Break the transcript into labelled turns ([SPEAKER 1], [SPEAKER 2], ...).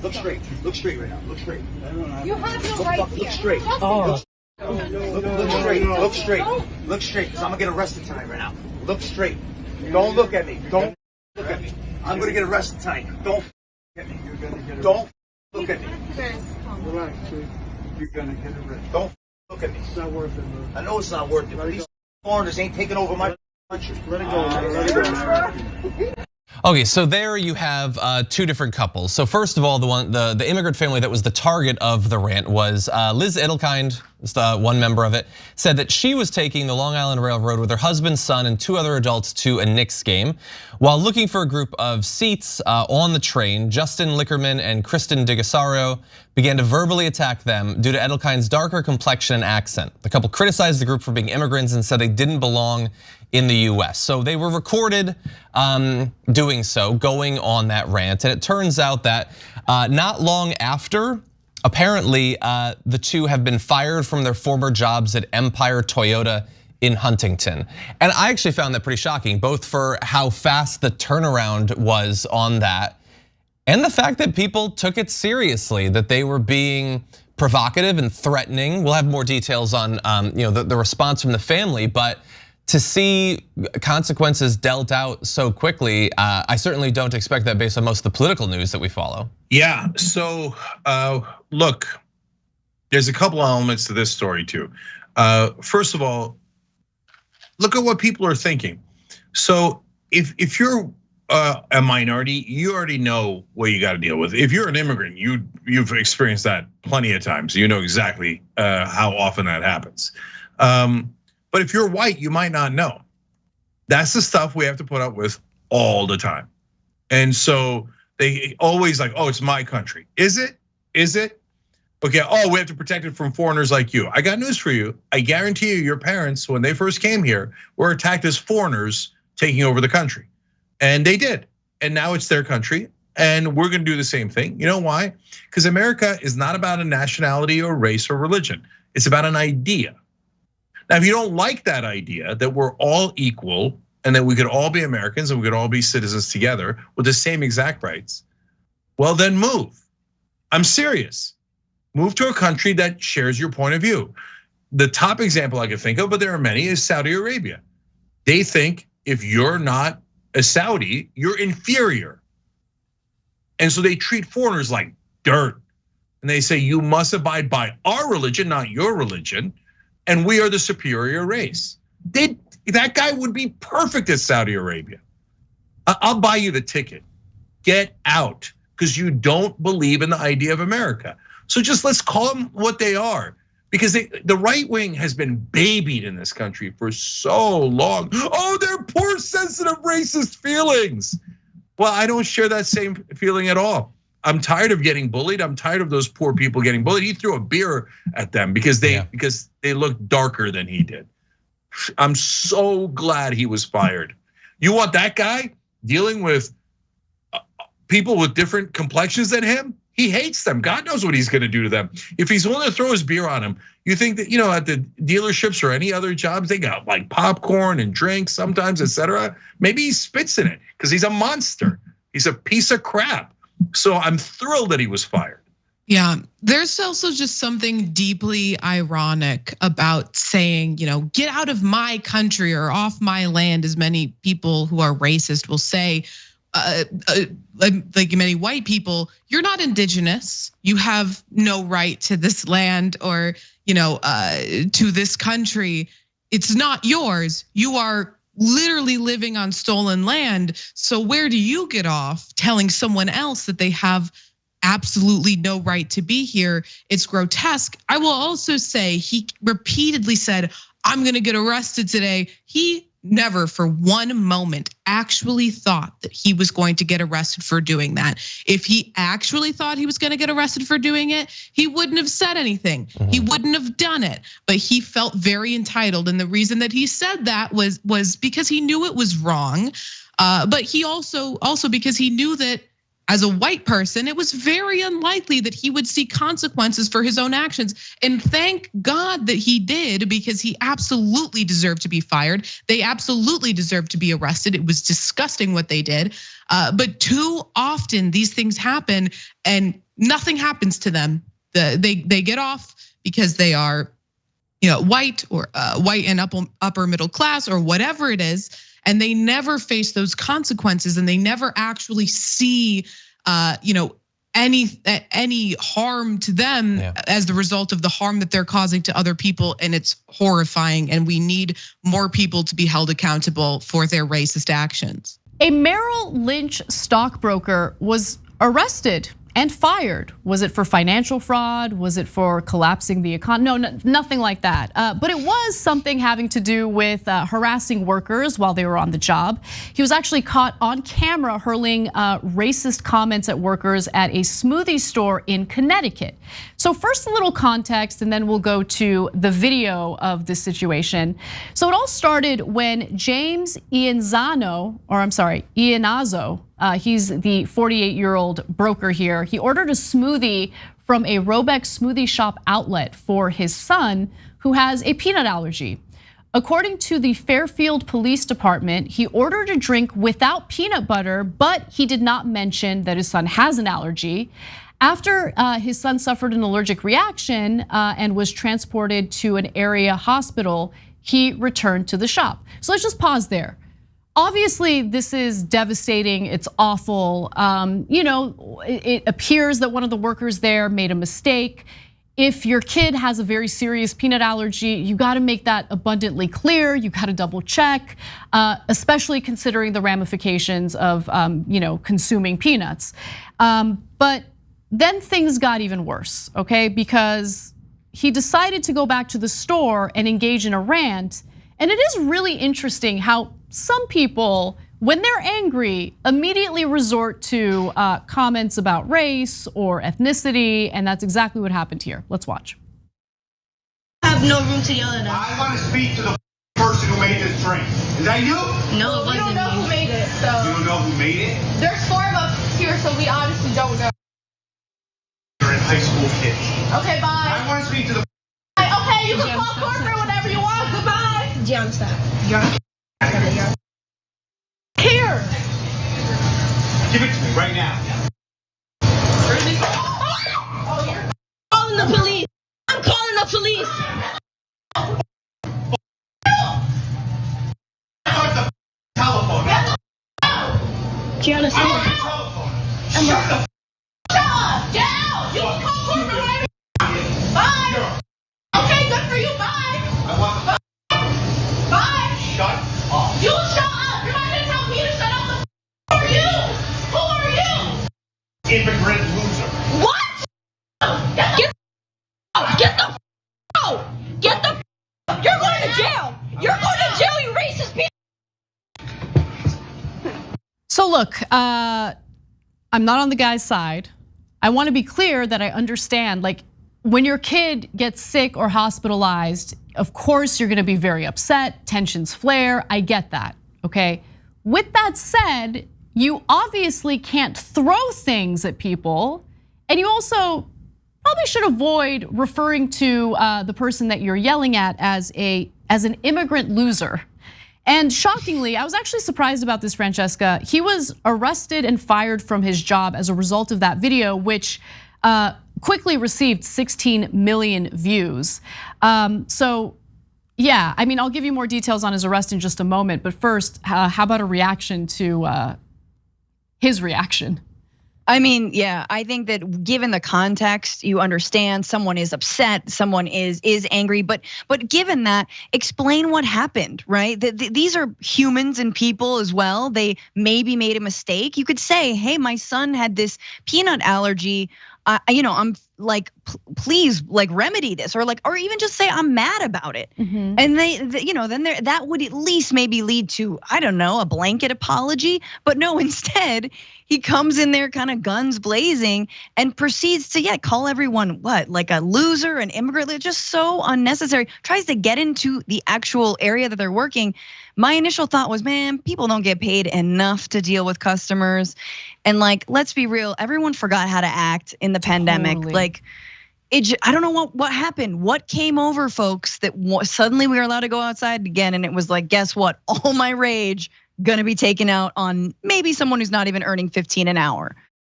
[SPEAKER 1] Look straight. Look straight right now. Look straight.
[SPEAKER 2] You have no right here.
[SPEAKER 1] Look straight.
[SPEAKER 2] Oh.
[SPEAKER 1] Look straight. Look straight. Look straight. Because I'm gonna get arrested tonight right now. Look straight. Don't look at me. Don't look at me. I'm gonna get arrested tonight. Don't look at me. Don't look at me.
[SPEAKER 3] Relax, Chief. You're gonna get arrested.
[SPEAKER 1] Don't look at me.
[SPEAKER 3] It's not worth it, man.
[SPEAKER 1] I know it's not worth it, but these foreigners ain't taking over my country.
[SPEAKER 3] Let it go. Let it go.
[SPEAKER 4] Okay, so there you have two different couples. So first of all, the immigrant family that was the target of the rant was Liz Edelkind, one member of it, said that she was taking the Long Island Railroad with her husband, son, and two other adults to a Knicks game. While looking for a group of seats on the train, Justin Lickerman and Kristen DeGasario began to verbally attack them due to Edelkind's darker complexion and accent. The couple criticized the group for being immigrants and said they didn't belong in the US. So they were recorded doing so, going on that rant. And it turns out that not long after, apparently the two have been fired from their former jobs at Empire Toyota in Huntington. And I actually found that pretty shocking, both for how fast the turnaround was on that and the fact that people took it seriously, that they were being provocative and threatening. We'll have more details on the response from the family, but to see consequences dealt out so quickly, I certainly don't expect that based on most of the political news that we follow.
[SPEAKER 5] Yeah, so look, there's a couple elements to this story too. First of all, look at what people are thinking. So if you're a minority, you already know what you got to deal with. If you're an immigrant, you've experienced that plenty of times. You know exactly how often that happens. But if you're white, you might not know. That's the stuff we have to put up with all the time. And so they always like, oh, it's my country. Is it? Is it? Okay, oh, we have to protect it from foreigners like you. I got news for you. I guarantee you, your parents, when they first came here, were attacked as foreigners taking over the country. And they did. And now it's their country. And we're gonna do the same thing. You know why? Because America is not about a nationality or race or religion. It's about an idea. Now, if you don't like that idea that we're all equal and that we could all be Americans and we could all be citizens together with the same exact rights, well, then move. I'm serious. Move to a country that shares your point of view. The top example I could think of, but there are many, is Saudi Arabia. They think if you're not a Saudi, you're inferior. And so they treat foreigners like dirt. And they say, you must abide by our religion, not your religion. And we are the superior race. That guy would be perfect at Saudi Arabia. I'll buy you the ticket. Get out, because you don't believe in the idea of America. So just let's call them what they are. Because the right wing has been babied in this country for so long. Oh, they're poor, sensitive, racist feelings. Well, I don't share that same feeling at all. I'm tired of getting bullied. I'm tired of those poor people getting bullied. He threw a beer at them because they looked darker than he did. I'm so glad he was fired. You want that guy dealing with people with different complexions than him? He hates them. God knows what he's gonna do to them. If he's willing to throw his beer on him, you think that, at the dealerships or any other jobs, they got like popcorn and drinks sometimes, etc. Maybe he spits in it because he's a monster. He's a piece of crap. So I'm thrilled that he was fired.
[SPEAKER 6] Yeah, there's also just something deeply ironic about saying, get out of my country or off my land, as many people who are racist will say. Like many white people, you're not indigenous. You have no right to this land or to this country. It's not yours. You are literally living on stolen land. So where do you get off telling someone else that they have absolutely no right to be here? It's grotesque. I will also say he repeatedly said, I'm gonna get arrested today. He never for one moment actually thought that he was going to get arrested for doing that. If he actually thought he was going to get arrested for doing it, he wouldn't have said anything. He wouldn't have done it, but he felt very entitled. And the reason that he said that was because he knew it was wrong. But he also because he knew that as a white person, it was very unlikely that he would see consequences for his own actions. And thank God that he did, because he absolutely deserved to be fired. They absolutely deserved to be arrested. It was disgusting what they did. But too often these things happen and nothing happens to them. They get off because they are, white or white and upper middle class or whatever it is. And they never face those consequences, and they never actually see, any harm to them as the result of the harm that they're causing to other people, and it's horrifying. And we need more people to be held accountable for their racist actions.
[SPEAKER 7] A Merrill Lynch stockbroker was arrested and fired. Was it for financial fraud? Was it for collapsing the economy? No, nothing like that. But it was something having to do with harassing workers while they were on the job. He was actually caught on camera hurling racist comments at workers at a smoothie store in Connecticut. So first a little context, and then we'll go to the video of this situation. So it all started when James Ianazzo, he's the 48-year-old broker here. He ordered a smoothie from a Robex smoothie shop outlet for his son, who has a peanut allergy. According to the Fairfield Police Department, he ordered a drink without peanut butter, but he did not mention that his son has an allergy. After his son suffered an allergic reaction and was transported to an area hospital, he returned to the shop. So let's just pause there. Obviously, this is devastating. It's awful. It appears that one of the workers there made a mistake. If your kid has a very serious peanut allergy, you gotta make that abundantly clear. You gotta double check, especially considering the ramifications of consuming peanuts. But then things got even worse, okay? Because he decided to go back to the store and engage in a rant. And it is really interesting how some people, when they're angry, immediately resort to comments about race or ethnicity, and that's exactly what happened here. Let's watch.
[SPEAKER 8] I have no room to yell at us.
[SPEAKER 1] I want to speak to the person who made this drink. Is that you?
[SPEAKER 8] No, it wasn't
[SPEAKER 2] We don't know
[SPEAKER 8] me.
[SPEAKER 2] who made it, so.
[SPEAKER 1] You don't know who made it?
[SPEAKER 2] There's 4 of us here, so we honestly don't know.
[SPEAKER 1] You're in high school kids.
[SPEAKER 2] Okay, bye.
[SPEAKER 1] I want to speak to the
[SPEAKER 2] Okay, you can call corporate whenever you want. Goodbye.
[SPEAKER 8] John, stop.
[SPEAKER 2] Here.
[SPEAKER 1] Give it to me right now.
[SPEAKER 8] Calling the police. I'm calling the police.
[SPEAKER 1] Start the telephone.
[SPEAKER 8] Gianna,
[SPEAKER 1] I want
[SPEAKER 8] stop.
[SPEAKER 1] the telephone. Shut the
[SPEAKER 2] Down. You can call corporate whenever you want. Bye. Okay, good for you. Bye.
[SPEAKER 1] I want the
[SPEAKER 2] Bye.
[SPEAKER 1] shut up.
[SPEAKER 2] You shut up. You're not gonna tell me to shut up. Who are you? Who are you?
[SPEAKER 1] Immigrant loser.
[SPEAKER 2] What? Get the out. Get the You're going to jail. You're going to jail, you racist people.
[SPEAKER 7] So look, I'm not on the guy's side. I wanna be clear that I understand, like, when your kid gets sick or hospitalized, of course you're gonna be very upset, tensions flare, I get that, okay? With that said, you obviously can't throw things at people, and you also probably should avoid referring to the person that you're yelling at as an immigrant loser. And shockingly, I was actually surprised about this, Francesca. He was arrested and fired from his job as a result of that video, which quickly received 16 million views. So yeah, I mean, I'll give you more details on his arrest in just a moment, but first, how about a reaction to his reaction?
[SPEAKER 9] I mean, yeah, I think that given the context, you understand someone is upset, someone is angry, but given that, explain what happened, right? These are humans and people as well. They maybe made a mistake. You could say, hey, my son had this peanut allergy. I'm like, please, like, remedy this, or even just say I'm mad about it. Mm-hmm. And then that would at least maybe lead to, I don't know, a blanket apology. But no, instead he comes in there kind of guns blazing and proceeds to call everyone like a loser, an immigrant. They're just so unnecessary. Tries to get into the actual area that they're working. My initial thought was, man, people don't get paid enough to deal with customers. And like, let's be real, everyone forgot how to act in the pandemic.
[SPEAKER 7] Totally.
[SPEAKER 9] Like, I don't know what happened. What came over folks that suddenly we were allowed to go outside again, and it was like, guess what? All my rage gonna be taken out on maybe someone who's not even earning 15 an hour.